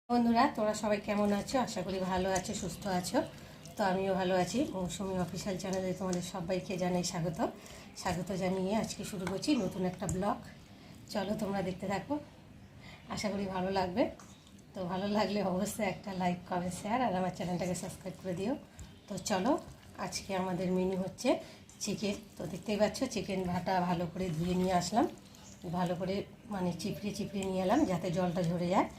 বন্ধুরা, তোমরা সবাই কেমন আছো? আশা করি ভালো আছো, সুস্থ আছো। তো আমিও ভালো আছি। মৌসুমি অফিসিয়াল চ্যানেলে তোমাদের সবাইকে জানাই স্বাগত জানিয়ে আজকে শুরু করছি নতুন একটা ব্লগ। চলো তোমরা দেখতে থাকো, আশা করি ভালো লাগবে। তো ভালো লাগলে অবশ্যই একটা লাইক, কমেন্ট, শেয়ার আর আমার চ্যানেলটাকে সাবস্ক্রাইব করে দিও। তো চলো, আজকে আমাদের মেনু হচ্ছে চিকেন। তো দেখতেই পাচ্ছ, চিকেন ভাটা ভালো করে ধুয়ে নিয়ে আসলাম, ভালো করে চিপড়ে নিয়ে এলাম যাতে জলটা ঝরে যায়।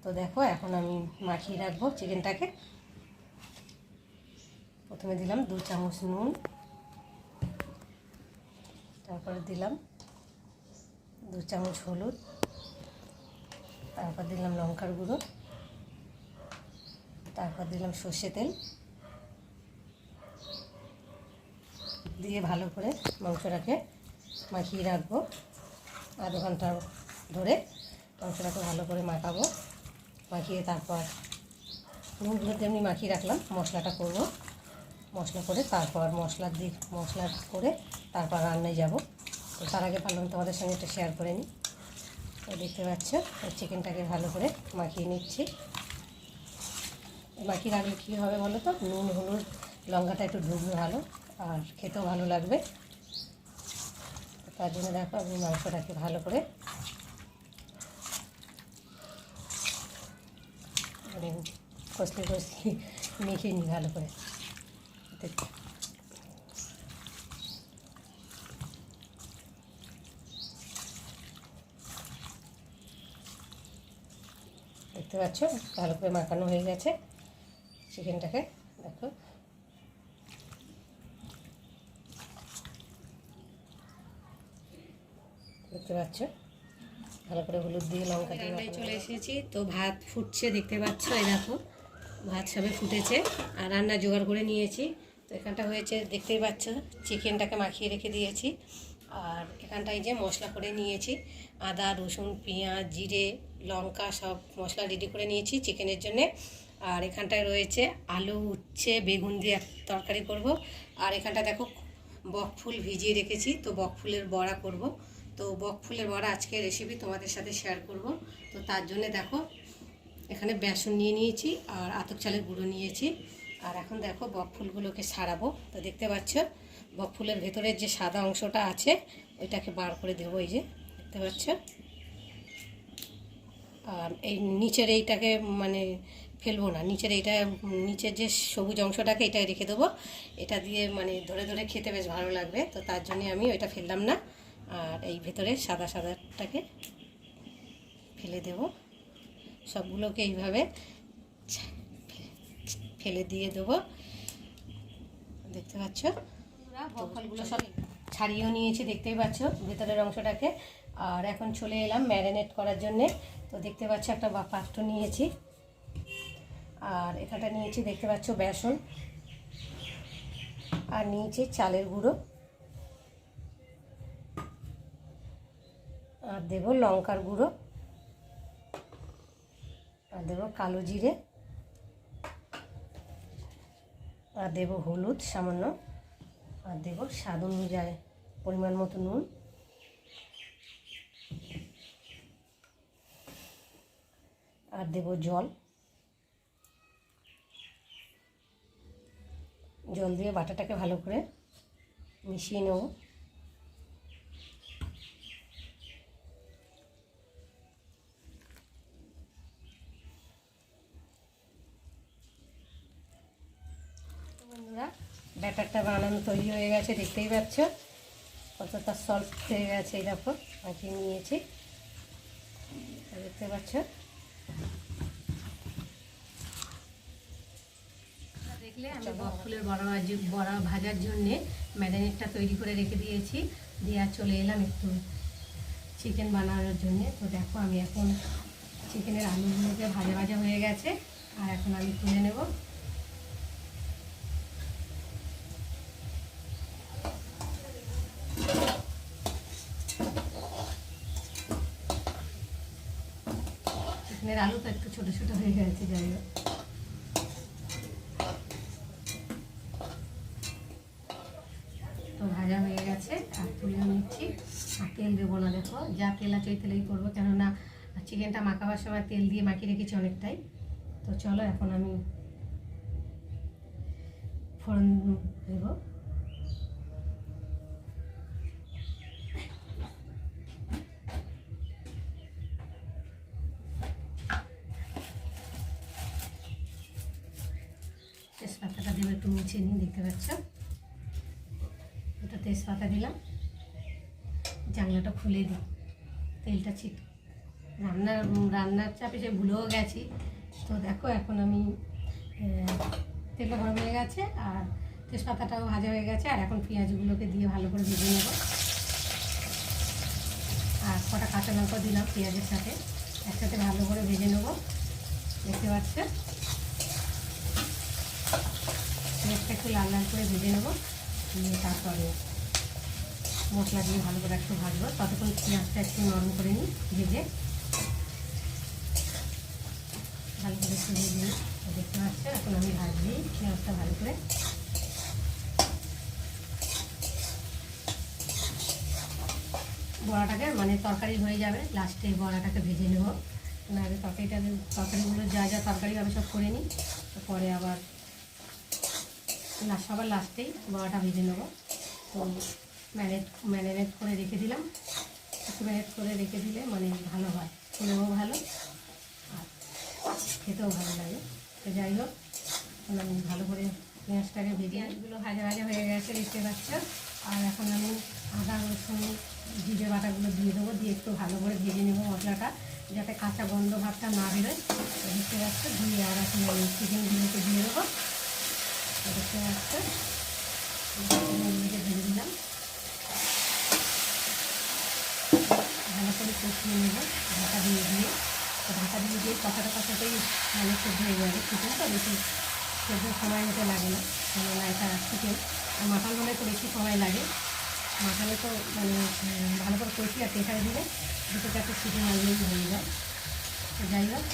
তো দেখো, এখন আমি মাখিয়ে রাখবো চিকেনটাকে। প্রথমে দিলাম 2 চামচ নুন, তারপরে দিলাম 2 চামচ হলুদ, তারপর দিলাম লঙ্কার গুঁড়ো, তারপর দিলাম সর্ষে তেল দিয়ে ভালো করে মাংসটাকে মাখিয়ে রাখবো। আধা ঘন্টা ধরে মাংসটাকে ভালো করে মাখাবো। মাখিয়ে তারপর নুনগুলো তেমনি মাখিয়ে রাখলাম, মশলাটা করব। মশলা করে তারপর মশলা করে তারপর রান্নায় যাব। তো তার আগে ভাবলাম তোমাদের সঙ্গে একটা শেয়ার করে নিই। তো দেখতে পাচ্ছ, চিকেনটাকে ভালো করে মাখিয়ে নিচ্ছি। মাখিয়ে রাখলে কী হবে বলো তো, নুন, হলুদ, লঙ্কাটা একটু ঢুকবে ভালো, আর খেতেও ভালো লাগবে। তার জন্য দেখো, আমি মাংসটাকে ভালো করে কষলে মেখে নিই ভালো করে। দেখতে পাচ্ছ, ভালো করে মাখানো হয়ে গেছে চিকেনটাকে। দেখো, দেখতে পাচ্ছ ভালো করে হলুদ দিয়ে লঙ্কা দিয়ে চলে এসেছি। তো ভাত ফুটছে, দেখতে পাচ্ছ। এই দেখো, ভাত সবে ফুটেছে আর রান্না জোগাড় করে নিয়েছি। তো এখানটা হয়েছে, দেখতেই পাচ্ছ, চিকেনটাকে মাখিয়ে রেখে দিয়েছি। আর এখানটায় যে মশলা করে নিয়েছি, আদা, রসুন, পেঁয়াজ, জিরে, লঙ্কা সব মশলা রেডি করে নিয়েছি চিকেনের জন্যে। আর এখানটায় রয়েছে আলু, উচ্ছে, বেগুন দিয়ে তরকারি করব। আর এখানটা দেখো, বকফুল ভিজিয়ে রেখেছি, তো বকফুলের বড়া করব। তো বকফুলের বড়া আজকে রেসিপি তোমাদের সাথে শেয়ার করব। তো তার জন্যে দেখো, এখানে বেসন নিয়ে নিয়েছি আর আতপ চালের গুঁড়ো নিয়েছি। আর এখন দেখো, বকফুলগুলোকে ছাড়াবো। তো দেখতে পাচ্ছ, বকফুলের ভেতরের যে সাদা অংশটা আছে ওইটাকে বার করে দেবো। এই যে দেখতে পাচ্ছ। আর এই নিচের এইটাকে ফেলবো না, নিচের যে সবুজ অংশটাকে এটা রেখে দেবো। এটা দিয়ে ধরে ধরে খেতে বেশ ভালো লাগবে। তো তার জন্যে আমি ওইটা ফেললাম না, আর এই ভেতরে সাদাটাকে ফেলে দেব। সবগুলোকে এইভাবে ফেলে দিয়ে দেবো। দেখতে পাচ্ছ, বকফুলগুলো সব ছাড়িয়েও নিয়েছি, দেখতেই পাচ্ছ ভেতরের অংশটাকে। আর এখন চলে এলাম ম্যারিনেট করার জন্যে। তো দেখতে পাচ্ছ, একটা পাত্র নিয়েছি, আর এখানটা নিয়েছি দেখতে পাচ্ছ বেসন, আর নিয়েছি চালের গুঁড়ো, আর দেবো লঙ্কার গুঁড়ো, আর দেবো কালো জিরে, আর দেবো হলুদ সামান্য, আর দেবো স্বাদ অনুযায়ী পরিমাণ মতো নুন, আর দেবো জল দিয়ে বাটাটাকে ভালো করে মিশিয়ে নেব। বন্ধুরা, ব্যাটারটা বানানো তৈরি হয়ে গেছে, দেখতেই পাচ্ছ কতটা সফট হয়ে গেছে। এই দেখো, মাখিয়ে নিয়েছি, দেখতে পাচ্ছ। দেখলে আমি বকফুলের বড়া ভাজার জন্যে ম্যারিনেটটা তৈরি করে রেখে দিয়েছি, দিয়ে চলে এলাম একটু চিকেন বানানোর জন্যে। তো দেখো, আমি এখন চিকেনের আলুগুলোকে ভাজা হয়ে গেছে, আর এখন আমি তুলে নেব। চিকেনের আলু তো একটু ছোটো ছোটো হয়ে গেছে, যাই হোক। তো ভাজা হয়ে গেছে, আর তুলে নিচ্ছি। আর তেল দেবো না, দেখো যা তেল আছে ওই তেলেই করবো, কেননা আর চিকেনটা মাখাবার সময় তেল দিয়ে মাখিয়ে রেখেছি অনেকটাই। তো চলো এখন আমি ফোড়ন দেব। তেজপাতাটা দেবো, একটু মুছে নিই, দেখতে পাচ্ছ ওটা তেজপাতা দিলাম। জানলাটা খুলে দিই, তেলটা ছিট রান্নার চাপে যে ভুলেও গেছি। তো দেখো এখন আমি তেলটা গরম হয়ে গেছে আর তেজপাতাটাও ভাজা হয়ে গেছে। আর এখন পেঁয়াজগুলোকে দিয়ে ভালো করে ভেজে নেব। আর কটা কাঁচা লঙ্কা দিলাম পেঁয়াজের সাথে, একসাথে ভালো করে ভেজে নেব। দেখতে পাচ্ছ পেঁয়াজটা একটু লাল লাল করে ভেজে নেব, নিয়ে তারপরে মশলা দিয়ে ভালো করে একটু ভাজবো। ততক্ষণ পেঁয়াজটা একটু নরম করে নিই, ভেজে ভালো করে একটু ভেজে নিই। দেখতে পাচ্ছেন এখন আমি ভাজছি পেঁয়াজটা ভালো করে। বড়াটাকে মানে তরকারি হয়ে যাবে, লাস্টে বড়াটাকে ভেজে নেব। না আগে তরকারিগুলো যা যা তরকারি হবে সব করে নিই, পরে আবার সবার লাস্টেই বড়াটা ভেজে নেব। তো ম্যারিনেট করে রেখে দিলাম। একটু ম্যারিনেট করে রেখে দিলে মানে ভালো হয়, খেলেও ভালো আর খেতেও ভালো লাগে। তো যাই হোক আমি ভালো করে পেঁয়াজটাকে ভেজে, পেঁয়াজগুলো ভাজা ভাজা হয়ে গেছে দেখতে পাচ্ছ। আর এখন আমি আদা রসুন জিরে বাটাগুলো দিয়ে দেবো, দিয়ে একটু ভালো করে ভেজে নেবো মশলাটা, যাতে কাঁচা গন্ধ ভাবটা না বেরোয়। দেখতে পাচ্ছ দিয়ে আর এখন আমি চিকেনগুলোকে দিয়ে দেবো। দেখতে পাচ্ছ চিকেনগুলোকে ভেজে দিলাম, ভালো করে কষিয়ে নেবো ঢাকা দিয়ে দিয়ে। তো ঢাকা দিয়ে দিয়ে কষাতেই মানে সেদ্ধ হয়ে যাবে। চিকেনটা বেশি সেদ্ধ সময় নিতে লাগে না, কেননা এটা চিকেন। আর মাটন হলে তো বেশি সময় লাগে। মাটনে তো মানে ভালো করে কষি আর প্রেশার দিলে দুটো চারটে সিটি মারলেই হয়ে যায়। তো যাই হোক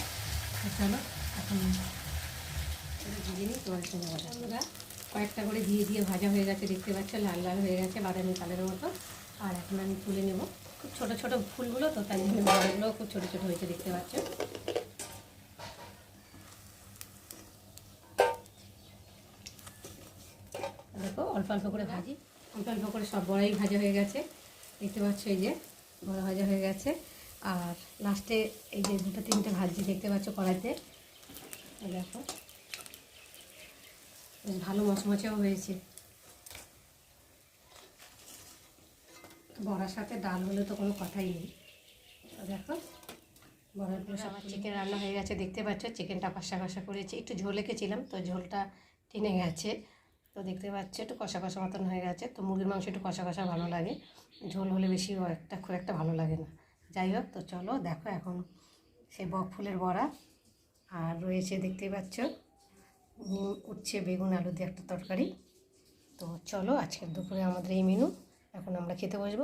চলো এখন দিয়ে নিই তোমার সঙ্গে আমরা কয়েকটা করে দিয়ে ভাজা হয়ে গেছে দেখতে পাচ্ছ, লাল লাল হয়ে গেছে বাদামি কালারের মতো। আর এখন আমি তুলে নেব। খুব ছোটো ছোটো ফুলগুলো তো তাই জন্য বড়গুলোও খুব ছোটো ছোটো হয়েছে দেখতে পাচ্ছ। দেখো অল্প অল্প করে ভাজি, অল্প অল্প করে সব বড়াই ভাজা হয়ে গেছে দেখতে পাচ্ছ। এই যে বড়া ভাজা হয়ে গেছে আর লাস্টে এই যে দুটো তিনটে ভাজি দেখতে পাচ্ছ কড়াইতে। দেখো বেশ ভালো মচমচেও হয়েছে। বড়ার সাথে ডাল হলে তো কোনো কথাই নেই। দেখো বড়াগুলো সব চিকেন রান্না হয়ে গেছে দেখতে পাচ্ছ। চিকেনটা কষা কষা করেছি, একটু ঝোল রেখেছিলাম তো ঝোলটা টেনে গেছে। তো দেখতে পাচ্ছ একটু কষা কষা মতন হয়ে গেছে। তো মুরগির মাংস একটু কষা কষা ভালো লাগে, ঝোল হলে বেশি খুব একটা ভালো লাগে না। যাই হোক তো চলো দেখো এখন সেই বক ফুলের বড়া আর রয়েছে দেখতেই পাচ্ছ উচ্ছে বেগুন আলু দিয়ে একটা তরকারি। তো চলো আজকের দুপুরে আমাদের এই মেনু, এখন আমরা খেতে বসবো।